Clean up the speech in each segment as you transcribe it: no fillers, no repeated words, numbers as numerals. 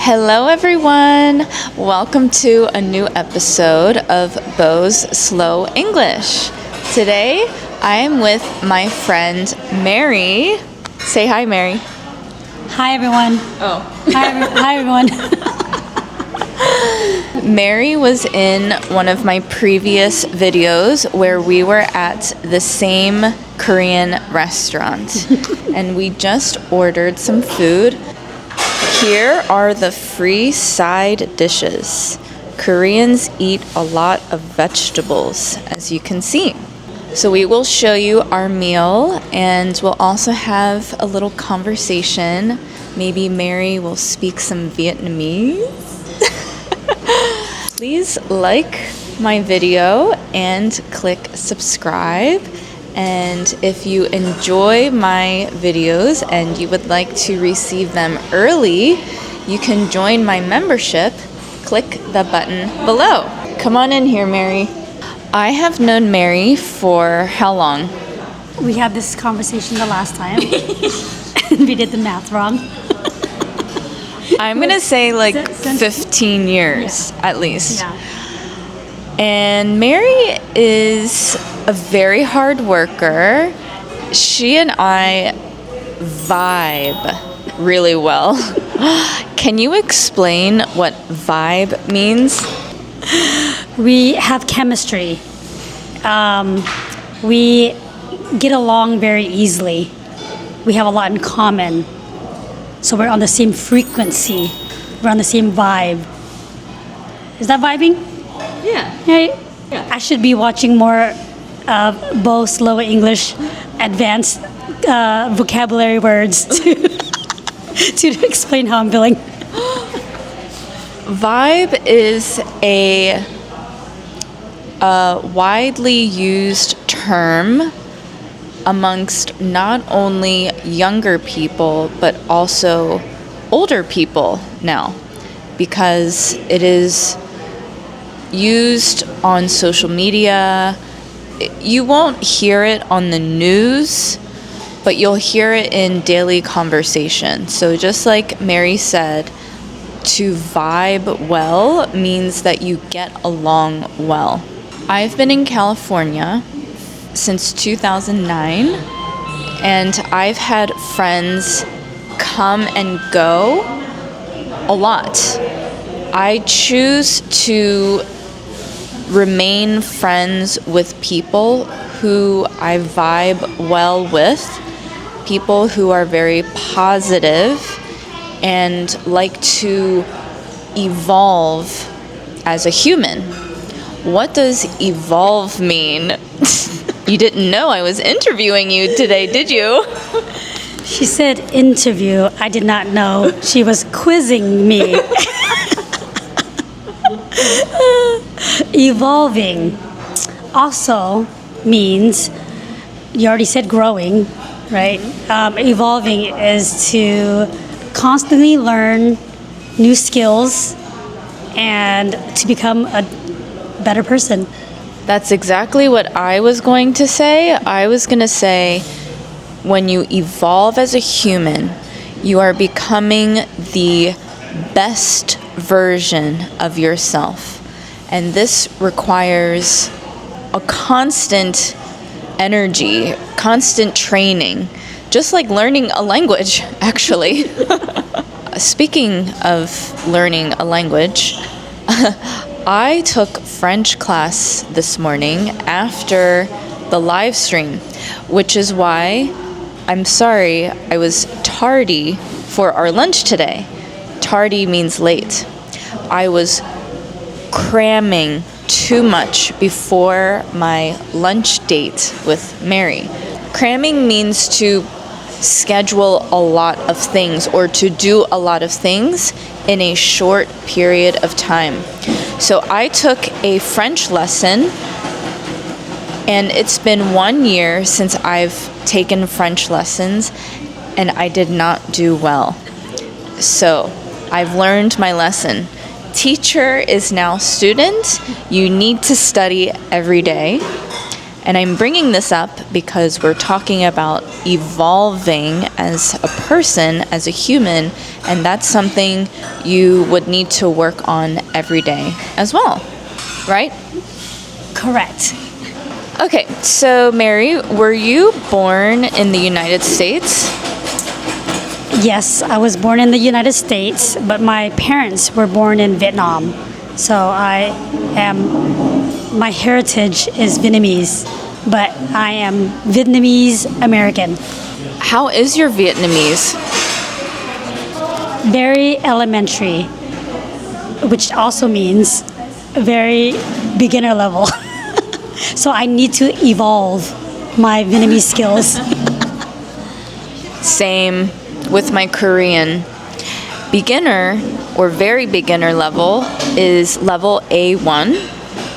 Hello, everyone. Welcome to a new episode of Bo's Slow English. Today, I am with my friend Mary. Say hi, Mary. Hi, everyone. Oh. Hi, everyone. Mary was in one of my previous videos where we were at the same Korean restaurant and we just ordered some food. Here are the free side dishes. Koreans eat a lot of vegetables, as you can see. So we will show you our meal and we'll also have a little conversation. Maybe Mary will speak some Vietnamese. Please like my video and click subscribe. And if you enjoy my videos and you would like to receive them early, you can join my membership. Click the button below. Come on in here, Mary. I have known Mary for how long? We had this conversation the last time. We did the math wrong. I'm going to say like 15 years at least. Yeah. And Mary is a very hard worker. She and I vibe really well. Can you explain what vibe means? We have chemistry. We get along very easily. We have a lot in common. So we're on the same frequency. We're on the same vibe. Is that vibing? Yeah. Right? Yeah. I should be watching more Bo Slow English advanced vocabulary words to explain how I'm feeling. Vibe is a widely used term amongst not only younger people but also older people now, because it is used on social media. You won't hear it on the news, but you'll hear it in daily conversation. So just like Mary said, to vibe well means that you get along well. I've been in California since 2009, and I've had friends come and go a lot. I choose to remain friends with people who I vibe well with, people who are very positive and like to evolve as a human. What does evolve mean? You didn't know I was interviewing you today, did you? She said interview. I did not know. She was quizzing me. Evolving also means, you already said growing, right? Evolving is to constantly learn new skills and to become a better person. That's exactly what I was going to say. I was going to say, when you evolve as a human, you are becoming the best version of yourself. And this requires a constant energy, constant training, just like learning a language, actually. Speaking of learning a language, I took French class this morning after the live stream, which is why I'm sorry I was tardy for our lunch today. Tardy means late. I was cramming too much before my lunch date with Mary. Cramming means to schedule a lot of things or to do a lot of things in a short period of time. So I took a French lesson, and it's been 1 year since I've taken French lessons, and I did not do well. So I've learned my lesson. Teacher is now student. You need to study every day. And I'm bringing this up because we're talking about evolving as a person, as a human, and that's something you would need to work on every day as well, right? Correct. Okay, so Mary, were you born in the United States? Yes, I was born in the United States, but my parents were born in Vietnam. So my heritage is Vietnamese, but I am Vietnamese American. How is your Vietnamese? Very elementary, which also means very beginner level. So I need to evolve my Vietnamese skills. Same with my Korean. Beginner or very beginner level is level A1,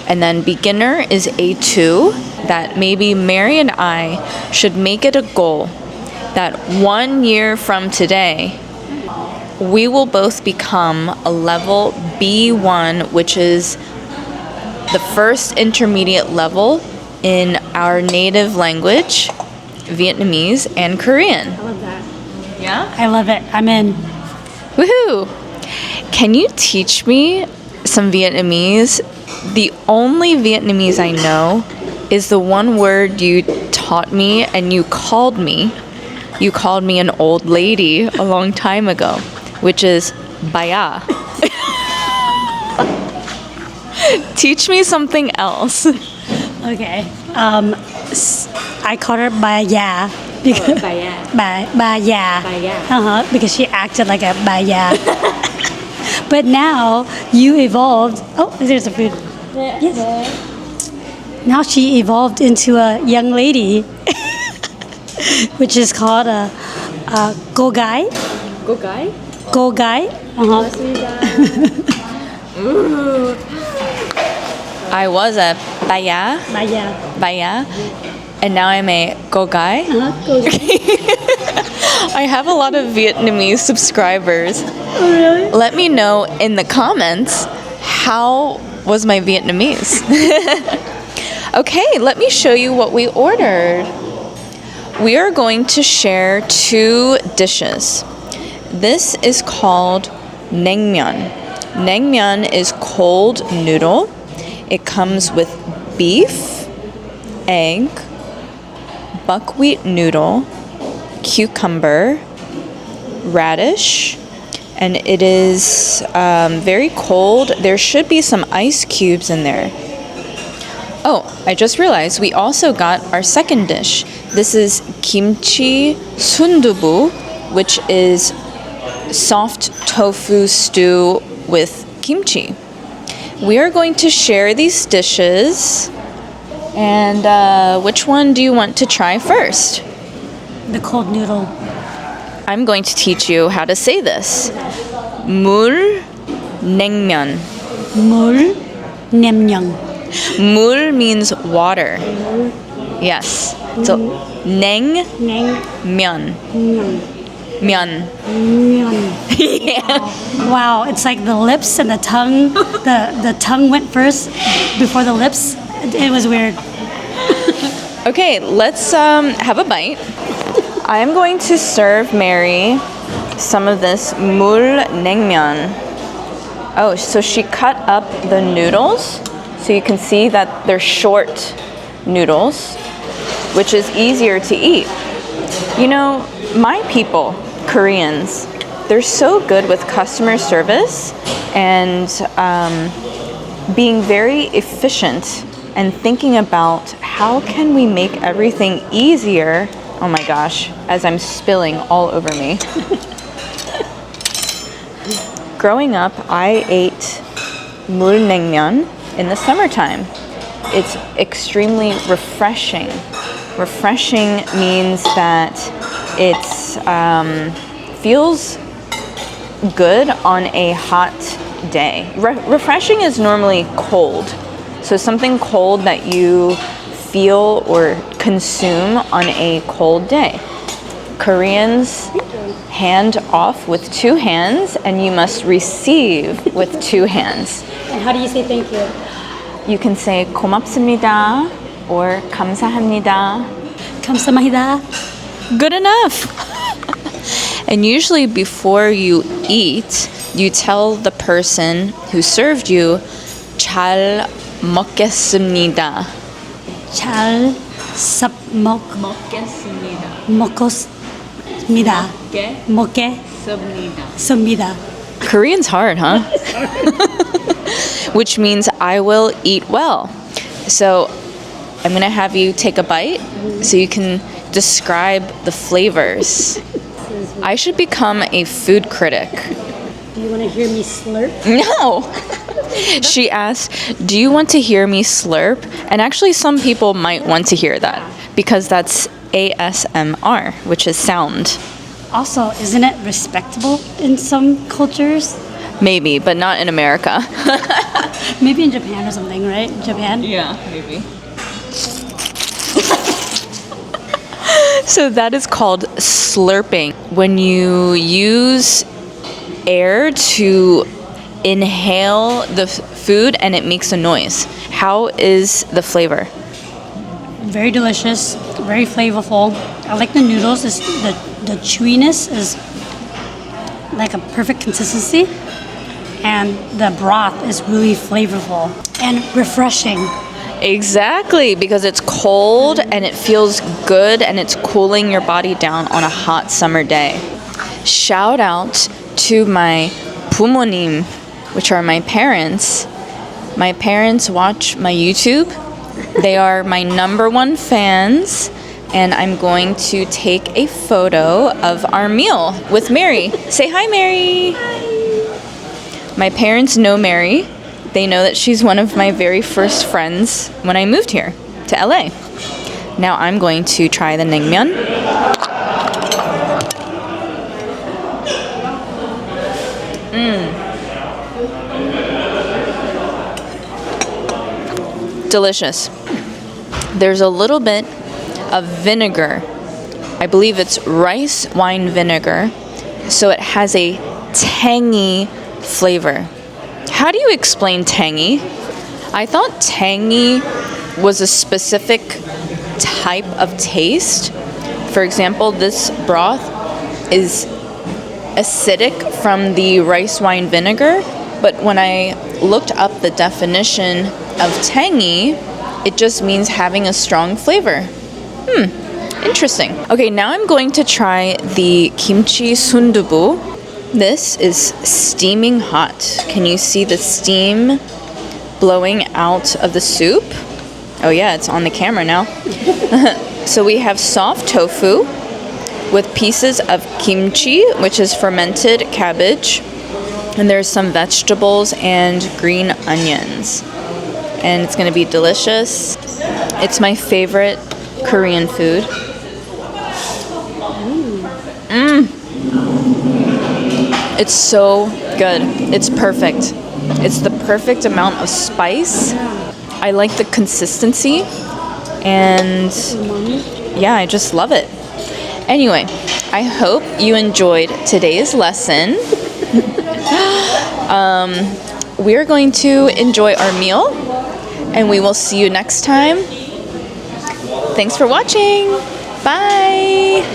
and then beginner is A2. That maybe Mary and I should make it a goal that 1 year from today, we will both become a level B1, which is the first intermediate level in our native language, Vietnamese and Korean. I love that. Yeah? I love it. I'm in. Woohoo! Can you teach me some Vietnamese? The only Vietnamese I know is the one word you taught me and you called me. You called me an old lady a long time ago, which is baya. Teach me something else. Okay. I called her Baya because Baya. Because she acted like a Baya. But now you evolved. Oh, there's a food. Yes. Now she evolved into a young lady, which is called a go guy. Go guy? Go guy. Ooh. I was a baya, Baya. and now I'm a go guy. Go guy. I have a lot of Vietnamese subscribers. Oh, really? Let me know in the comments how was my Vietnamese. Okay, let me show you what we ordered. We are going to share 2 dishes. This is called naengmyeon. Naengmyeon is cold noodle. It comes with beef, egg, buckwheat noodle, cucumber, radish, and it is very cold. There should be some ice cubes in there. Oh, I just realized we also got our second dish. This is kimchi sundubu, which is soft tofu stew with kimchi. We are going to share these dishes. And which one do you want to try first? The cold noodle. I'm going to teach you how to say this. 물 냉면. 물 냉면. 물 means water. Yes. So 냉면. 냉면. 면. Yeah. Wow, it's like the lips and the tongue. The tongue went first before the lips. It was weird. Okay, let's have a bite. I am going to serve Mary some of this 물 냉면. Oh, so she cut up the noodles. So you can see that they're short noodles, which is easier to eat. You know, my people, Koreans, they're so good with customer service and being very efficient and thinking about how can we make everything easier. Oh my gosh, as I'm spilling all over me. Growing up, I ate 물 냉면 in the summertime. It's extremely refreshing. Refreshing means that it's feels good on a hot day. Refreshing is normally cold. So something cold that you feel or consume on a cold day. Koreans hand off with 2 hands and you must receive with 2 hands. And how do you say thank you? You can say 고맙습니다. or 감사합니다. 감사합니다. Good enough. And usually before you eat, you tell the person who served you, 잘 먹겠습니다. 잘 먹겠습니다. 먹겠습니다. Korean's hard, huh? Which means I will eat well. So I'm going to have you take a bite so you can describe the flavors. I should become a food critic. Do you want to hear me slurp? No! She asked, do you want to hear me slurp? And actually some people might want to hear that because that's ASMR, which is sound. Also, isn't it respectable in some cultures? Maybe, but not in America. Maybe in Japan or something, right? Japan? Yeah, maybe. So that is called slurping. When you use air to inhale the food and it makes a noise. How is the flavor? Very delicious, very flavorful. I like the noodles. The chewiness is like a perfect consistency. And the broth is really flavorful and refreshing. Exactly, because it's cold and it feels good and it's cooling your body down on a hot summer day. Shout out to my 부모님, which are my parents. My parents watch my YouTube. They are my #1 fans, and I'm going to take a photo of our meal with Mary. Say hi, Mary. Hi. My parents know Mary. They know that she's one of my very first friends when I moved here to LA. Now I'm going to try the naengmyeon. Delicious. There's a little bit of vinegar. I believe it's rice wine vinegar. So it has a tangy flavor. How do you explain tangy? I thought tangy was a specific type of taste. For example, this broth is acidic from the rice wine vinegar, but when I looked up the definition of tangy, it just means having a strong flavor. Interesting. Okay, now I'm going to try the kimchi sundubu. This is steaming hot. Can you see the steam blowing out of the soup? Oh yeah, it's on the camera now. So we have soft tofu with pieces of kimchi, which is fermented cabbage. And there's some vegetables and green onions. And it's gonna be delicious. It's my favorite Korean food. It's so good. It's perfect. It's the perfect amount of spice. I like the consistency. And yeah, I just love it. Anyway, I hope you enjoyed today's lesson. We're going to enjoy our meal, and we will see you next time. Thanks for watching. Bye.